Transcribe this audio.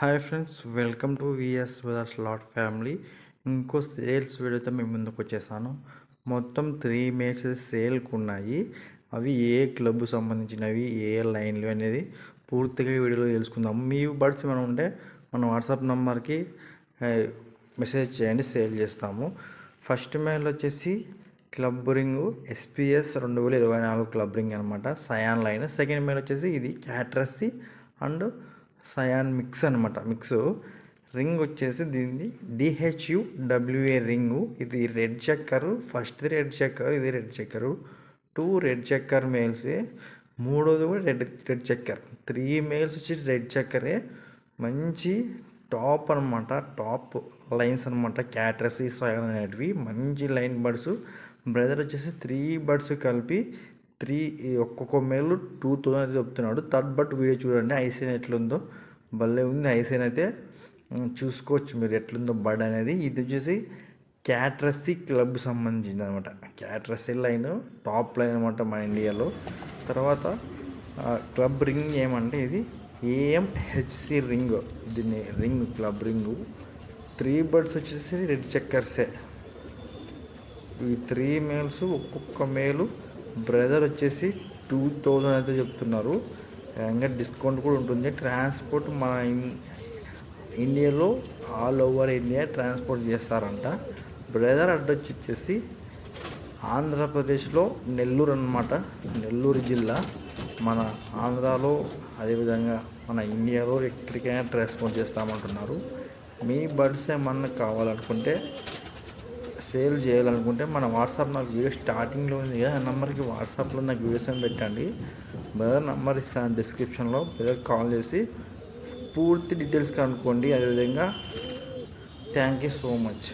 Hi friends, welcome to VS విదర్ స్లాట్ family. ఇంకో సేల్స్ వీడియోతో మేము ముందుకు వచ్చేసాను. మొత్తం 3 మ్యాచెస్ సేల్కి ఉన్నాయి. అవి ఏ క్లబ్ సంబంధించినవి, ఏ లైన్లు అనేది పూర్తిగా వీడియోలో తెలుసుకుందాము. మీ బర్డ్స్ ఏమైనా ఉంటే మన వాట్సాప్ నెంబర్కి మెసేజ్ చేయండి, సేల్ చేస్తాము. ఫస్ట్ మ్యాచ్ వచ్చేసి club ring SPS 2024 club ring అనమాట, సయాన్ లైన్. సెకండ్ మ్యాచ్ వచ్చేసి ఇది క్యాట్రస్సి అండ్ సయాన్ మిక్స్ అనమాట. మిక్స్ రింగ్ వచ్చేసి దీన్ని DHUWA రింగు. ఇది రెడ్ చెక్కరు, ఫస్ట్ రెడ్ చెక్కర్, ఇది రెడ్ చెక్కరు. 2 రెడ్ చెక్కర్ మేల్సే, మూడోది కూడా రెడ్ చెక్కర్. 3 మేల్స్ వచ్చి రెడ్ చెక్కరే. మంచి టాప్ అనమాట, టాప్ లైన్స్ అనమాట. క్యాట్రసీ సయాన్ అనేటివి మంచి లైన్ బర్డ్స్. బ్రదర్ వచ్చేసి 3 బర్డ్స్ కలిపి ఒక్కొక్క మేలు 2000 అయితే చెప్తున్నాడు. థర్డ్ బట్ వీడియో చూడండి, ఐసైన్ ఎట్లుందో భలే ఉంది. ఐసైన్ అయితే చూసుకోవచ్చు మీరు ఎట్లుందో బర్డ్ అనేది. ఇది వచ్చేసి క్యాట్రసీ క్లబ్ సంబంధించింది అనమాట. క్యాట్రసీ లైన్ టాప్ లైన్ అనమాట మన ఇండియాలో. తర్వాత క్లబ్ రింగ్ ఏమంటే ఇది AMHC రింగ్. దీన్ని రింగ్ క్లబ్ రింగు. 3 బర్డ్స్ వచ్చేసి రెడ్ చెక్కర్సే. ఈ 3 మేల్స్ ఒక్కొక్క మేలు బ్రదర్ వచ్చేసి 2000 అయితే చెప్తున్నారు. ఇంకా డిస్కౌంట్ కూడా ఉంటుంది. ట్రాన్స్పోర్ట్ మన ఇండియాలో ఆల్ ఓవర్ ఇండియా ట్రాన్స్పోర్ట్ చేస్తారంట. బ్రదర్ అడ్రస్ వచ్చేసి ఆంధ్రప్రదేశ్లో నెల్లూరు అనమాట, నెల్లూరు జిల్లా. మన ఆంధ్రాలో అదేవిధంగా మన ఇండియాలో ఎక్కడికైనా ట్రాన్స్పోర్ట్ చేస్తామంటున్నారు. మీ బర్డ్స్ ఏమన్నా కావాలనుకుంటే, సేల్ చేయాలనుకుంటే మన వాట్సాప్ నాకు వీడియో స్టార్టింగ్లో ఉంది కదా, ఆ నెంబర్కి వాట్సాప్లో నాకు వీడియోస్ అని పెట్టండి. బ్రదర్ నెంబర్ ఇస్తాను డిస్క్రిప్షన్లో. బ్రదర్ కాల్ చేసి పూర్తి డీటెయిల్స్ కనుక్కోండి. అదేవిధంగా థ్యాంక్ యూ సో మచ్.